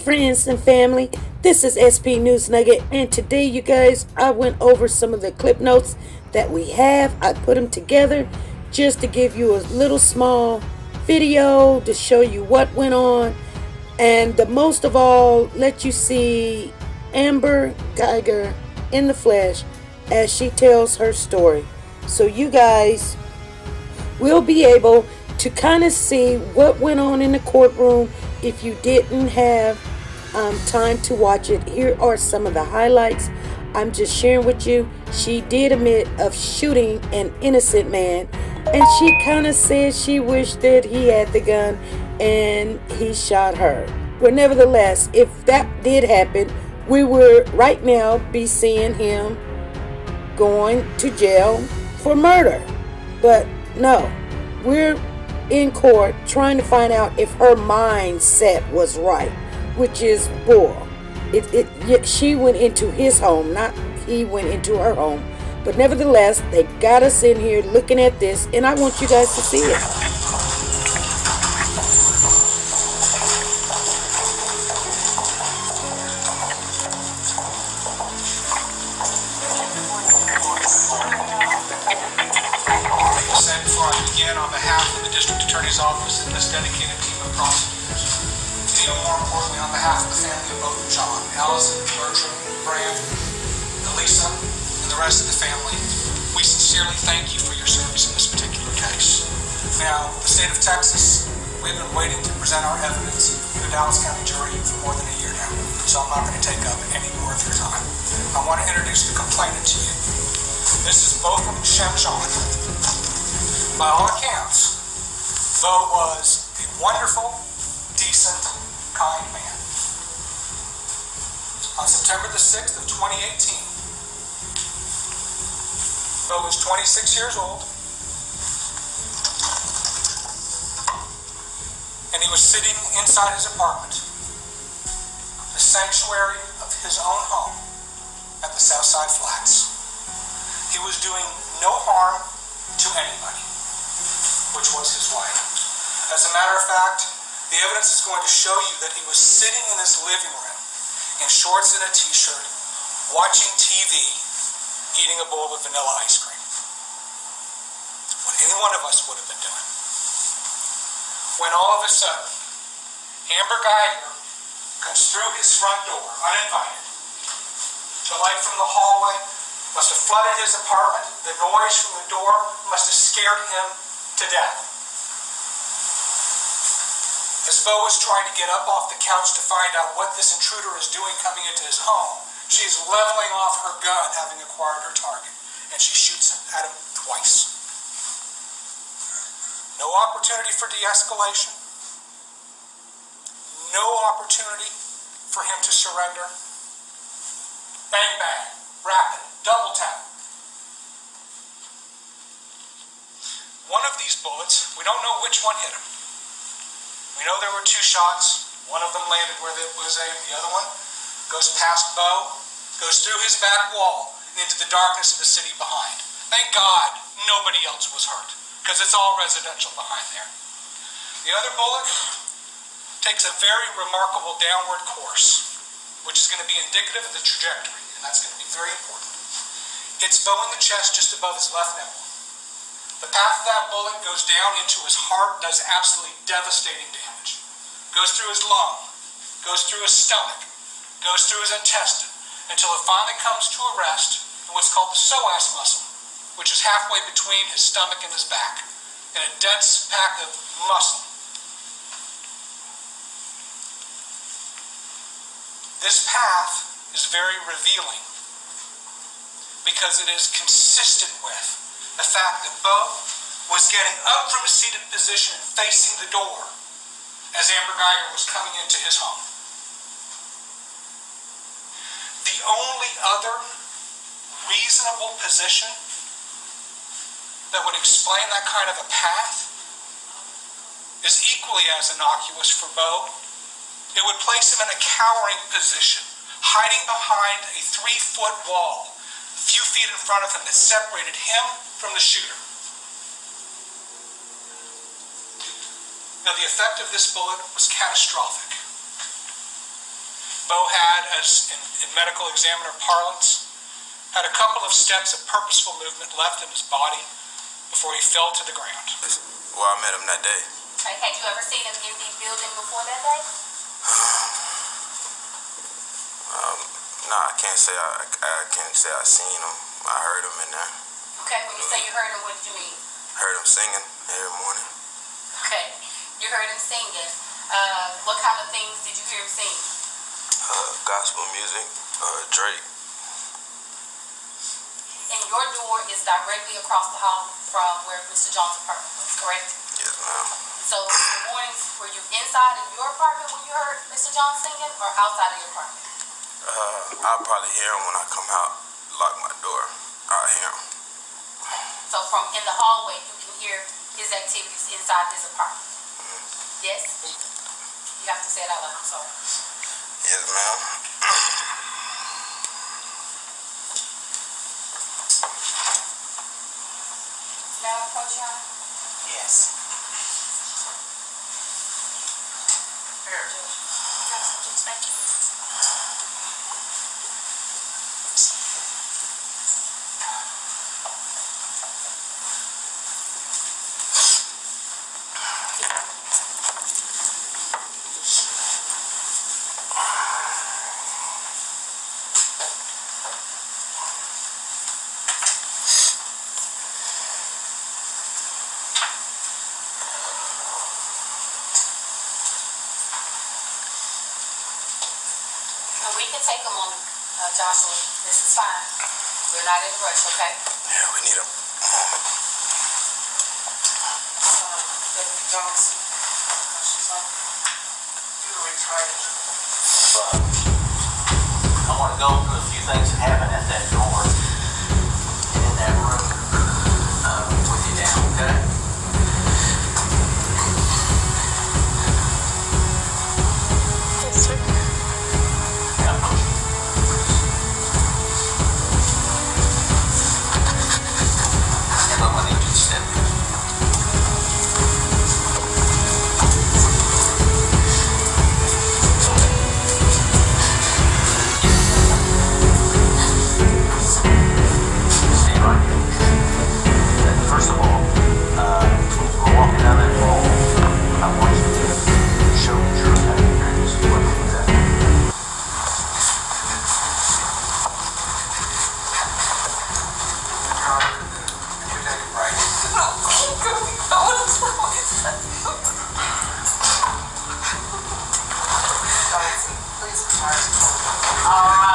friends and family. This is SP News Nugget, and today, you guys, I went over some of the clip notes that we have. I put them together just to give you a little small video to show you what went on, and the most of all, let you see Amber Guyger in the flesh as she tells her story. So, you guys will be able to kind of see what went on in the courtroom if you didn't have time to watch it. Here are some of the highlights I'm just sharing with you. She did admit of shooting an innocent man, and she kind of said she wished that he had the gun and he shot her. But nevertheless, if that did happen, we would right now be seeing him going to jail for murder. But no, we're in court trying to find out if her mindset was right, which is bull. She went into his home, not he went into her home. But nevertheless, they got us in here looking at this, and I want you guys to see it. On behalf of the District Attorney's Office and this dedicated team of prosecutors, and even more importantly, on behalf of the family of both John, Allison, Bertram, Brand, Elisa, and the rest of the family, we sincerely thank you for your service in this particular case. Now, the state of Texas, we've been waiting to present our evidence to the Dallas County jury for more than a year now, so I'm not going to take up any more of your time. I want to introduce the complainant to you. This is Botham Shamjan. By all accounts, Bo was a wonderful, decent, kind man. On September the 6th of 2018, Bo was 26 years old, and he was sitting inside his apartment, the sanctuary of his own home at the Southside Flats. He was doing no harm to anybody, which was his wife. As a matter of fact, the evidence is going to show you that he was sitting in his living room in shorts and a t-shirt, watching TV, eating a bowl of vanilla ice cream. What any one of us would have been doing. When all of a sudden, Amber Guyger comes through his front door, uninvited. The light from the hallway must have flooded his apartment. The noise from the door must have scared him to death. As Bo was trying to get up off the couch to find out what this intruder is doing coming into his home, she's leveling off her gun, having acquired her target, and she shoots at him twice. No opportunity for de-escalation. No opportunity for him to surrender. Bang, bang, rapid, double tap. One of these bullets, we don't know which one hit him. We know there were two shots. One of them landed where it was aimed. The other one goes past Bo, goes through his back wall and into the darkness of the city behind. Thank God nobody else was hurt, because it's all residential behind there. The other bullet takes a very remarkable downward course, which is going to be indicative of the trajectory, and that's going to be very important. Hits Bo in the chest just above his left nipple. The path of that bullet goes down into his heart, does absolutely devastating damage. Goes through his lung, goes through his stomach, goes through his intestine, until it finally comes to a rest in what's called the psoas muscle, which is halfway between his stomach and his back, in a dense pack of muscle. This path is very revealing, because it is consistent with the fact that Bo was getting up from a seated position and facing the door as Amber Guyger was coming into his home. The only other reasonable position that would explain that kind of a path is equally as innocuous for Bo. It would place him in a cowering position, hiding behind a 3-foot wall, a few feet in front of him, that separated him from the shooter. Now, the effect of this bullet was catastrophic. Bo had, as in medical examiner parlance, had a couple of steps of purposeful movement left in his body before he fell to the ground. Well, I met him that day. Okay, had you ever seen him in the building before that day? Nah, I can't say I seen him. I heard him in there. Okay, when you say you heard him, what did you mean? Heard him singing every morning. Okay, you heard him singing. What kind of things did you hear him sing? Gospel music, Drake. And your door is directly across the hall from where Mr. John's apartment was, correct? Yes, ma'am. So in the mornings, were you inside of your apartment when you heard Mr. John singing, or outside of your apartment? I'll probably hear him when I come out, lock my door. I'll hear him. So from in the hallway, you can hear his activities inside his apartment. Yes? You have to say it out loud, I'm sorry. Yes, ma'am. Now approach you. Yes. Thank you. We can take them on, Joshua. This is fine. We're not in a rush, okay? Yeah, we need a moment. Deputy Johnson, she's on. You're retired. I want to go through a few things that happened at that door and in that room with you now, okay? Yes, sir. First of all, we're walking down that hall. I want you to show me your experience. What was that? You take a break. Johnson, please retire. All right.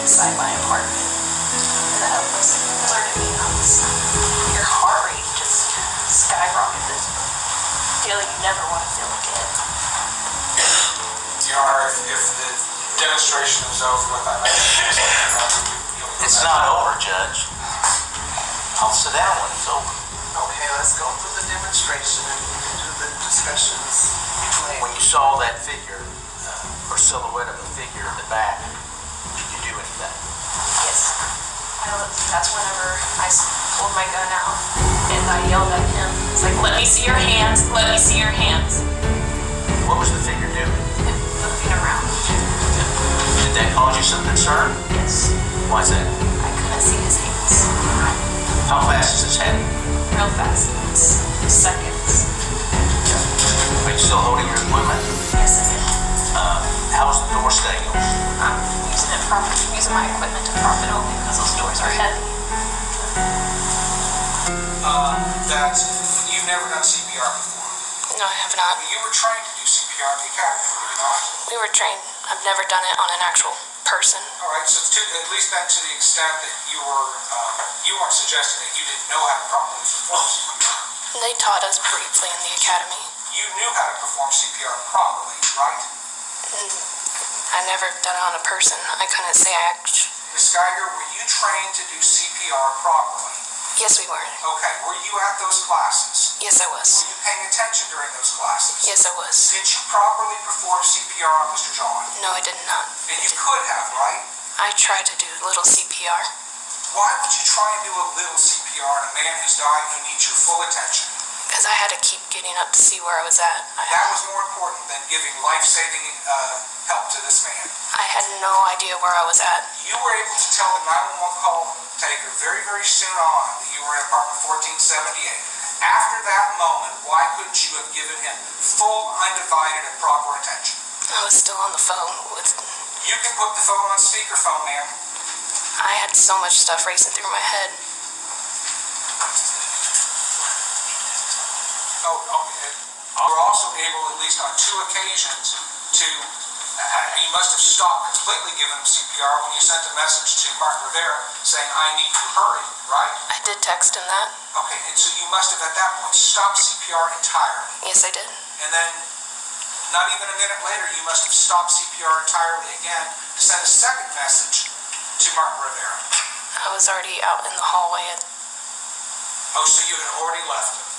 Inside my apartment, and that was alerted me. Your heart rate just skyrocketed. Feeling you never want to feel again. You know, if the demonstration is over with, I know. It's not over, Judge. I'll sit down when it's over. Okay, let's go through the demonstration and do the discussions. When you saw that figure, or silhouette of a figure in the back, did you do anything? Yes. That's whenever I pulled my gun out and I yelled at him. It's like, let me see your hands, let me see your hands. What was the figure doing? And looking around. Did that cause you some concern? Yes. Why is that? I couldn't see his hands. How fast is this heading? Real fast. It's seconds. Are you still holding your equipment? Yes, I did. How's the door staying open? I'm using my equipment to prop it open because those doors are heavy. That you've never done CPR before. No, I have not. You were trained to do CPR at the academy, were you not? We were trained. I've never done it on an actual person. All right, so at least then to the extent that you weren't suggesting that you didn't know how to properly perform CPR. They taught us briefly in the academy. You knew how to perform CPR properly, right? I never done it on a person. I couldn't say I actually. Ms. Guyger, were you trained to do CPR properly? Yes, we were. Okay, were you at those classes? Yes, I was. Were you paying attention during those classes? Yes, I was. Did you properly perform CPR on Mr. John? No, I did not. And you could have, right? I tried to do a little CPR Why would you try and do a little CPR on a man who's dying who needs your full attention? because I had to keep getting up to see where I was at. That was more important than giving life-saving help to this man. I had no idea where I was at. You were able to tell the 911 call taker very, very soon on that you were in apartment 1478. After that moment, why couldn't you have given him full, undivided, and proper attention? I was still on the phone with... You can put the phone on speakerphone, ma'am. I had so much stuff racing through my head. You were also able, at least on 2 occasions, to... you must have stopped completely giving him CPR when you sent a message to Mark Rivera saying, I need you, hurry, right? I did text him that. Okay, and so you must have at that point stopped CPR entirely. Yes, I did. And then, not even a minute later, you must have stopped CPR entirely again to send a second message to Mark Rivera. I was already out in the hallway. Oh, so you had already left him.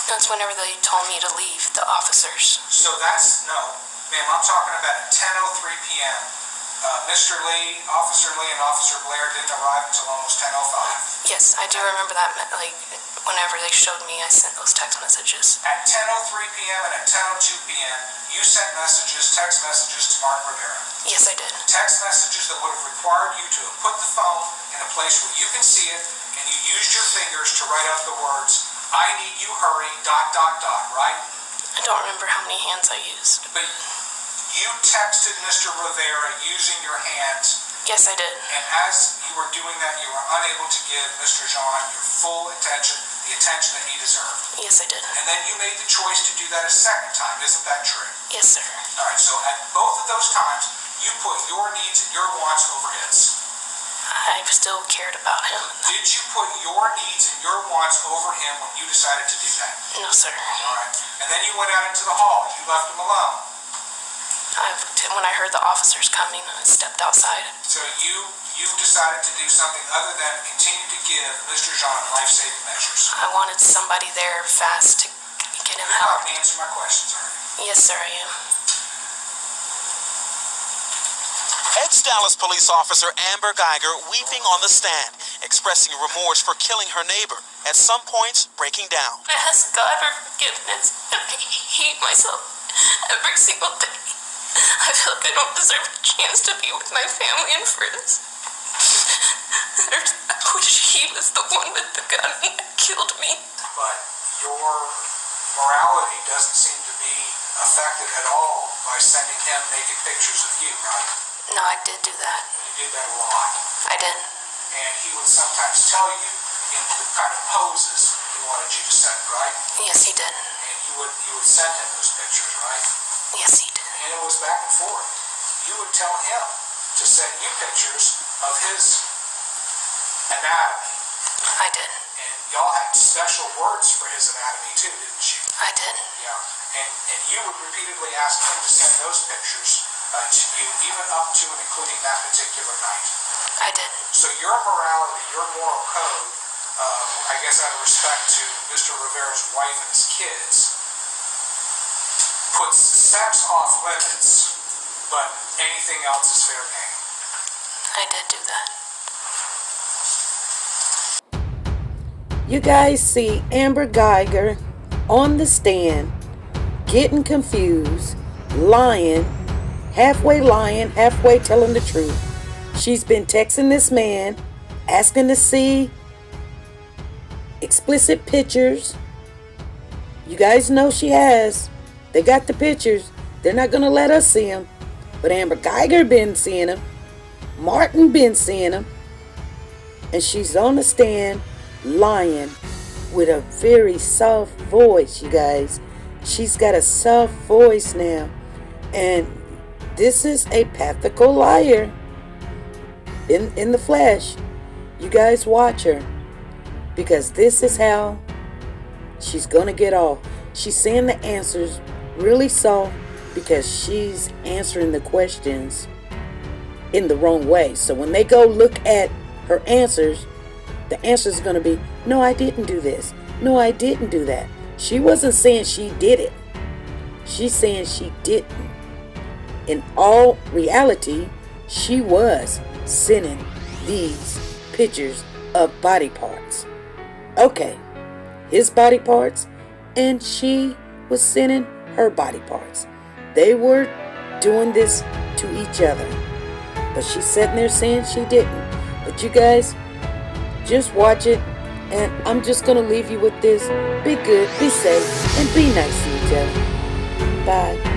That's whenever they told me to leave, the officers. So that's, no, ma'am, I'm talking about at 10:03 p.m. Mr. Lee, Officer Lee, and Officer Blair didn't arrive until almost 10:05. Yes, I do remember that. Like, whenever they showed me, I sent those text messages. At 10:03 p.m. and at 10:02 p.m., you sent messages, text messages to Mark Rivera. Yes, I did. Text messages that would have required you to have put the phone in a place where you can see it, and you used your fingers to write out the words, I need you, hurry, ... right? I don't remember how many hands I used. But you texted Mr. Rivera using your hands, Yes, I did. and as you were doing that, you were unable to give Mr. John your full attention, the attention that he deserved. Yes, I did. And then you made the choice to do that a second time, isn't that true? Yes, sir. All right, so at both of those times, you put your needs and your wants over his. I still cared about him. Did you put your needs and your wants over him when you decided to do that? No, sir. All right. And then you went out into the hall. You left him alone. When I heard the officers coming, I stepped outside. So you decided to do something other than continue to give Mr. John life-saving measures. I wanted somebody there fast to get him You're not help. going to answer my questions, are you? Yes, sir, I am. Ex-Dallas police officer Amber Guyger weeping on the stand, expressing remorse for killing her neighbor, at some points breaking down. I ask God for forgiveness, and I hate myself every single day. I feel like I don't deserve a chance to be with my family and friends. I wish he was the one with the gun and killed me. But your morality doesn't seem to be affected at all by sending him naked pictures of you, right? No, I did do that. You did that a lot. I did. And he would sometimes tell you in the kind of poses he wanted you to send, right? Yes, he did. And you would send him those pictures, right? Yes, he did. And it was back and forth. You would tell him to send you pictures of his anatomy. I did. And y'all had special words for his anatomy too, didn't you? I did. Yeah. And you would repeatedly ask him to send those pictures to you, even up to and including that particular night. I did. So your morality, your moral code, I guess out of respect to Mr. Rivera's wife and his kids, puts sex off limits, but anything else is fair game. I did do that. You guys see Amber Guyger on the stand, getting confused, lying, halfway telling the truth. She's been texting this man, asking to see explicit pictures. You guys know she has. They got the pictures. They're not going to let us see them. But Amber Guyger been seeing them. Martin been seeing them. And she's on the stand lying with a very soft voice, you guys. She's got a soft voice now. And this is a pathical liar in the flesh. You guys watch her, because this is how she's going to get off. She's saying the answers really soft because she's answering the questions in the wrong way. So when they go look at her answers, the answer is going to be no, I didn't do this. No, I didn't do that. She wasn't saying she did it. She's saying she didn't. In all reality, she was sending these pictures of body parts. Okay, his body parts, and she was sending her body parts. They were doing this to each other. But she's sitting there saying she didn't. But you guys, just watch it. And I'm just going to leave you with this. Be good, be safe, and be nice to each other. Bye.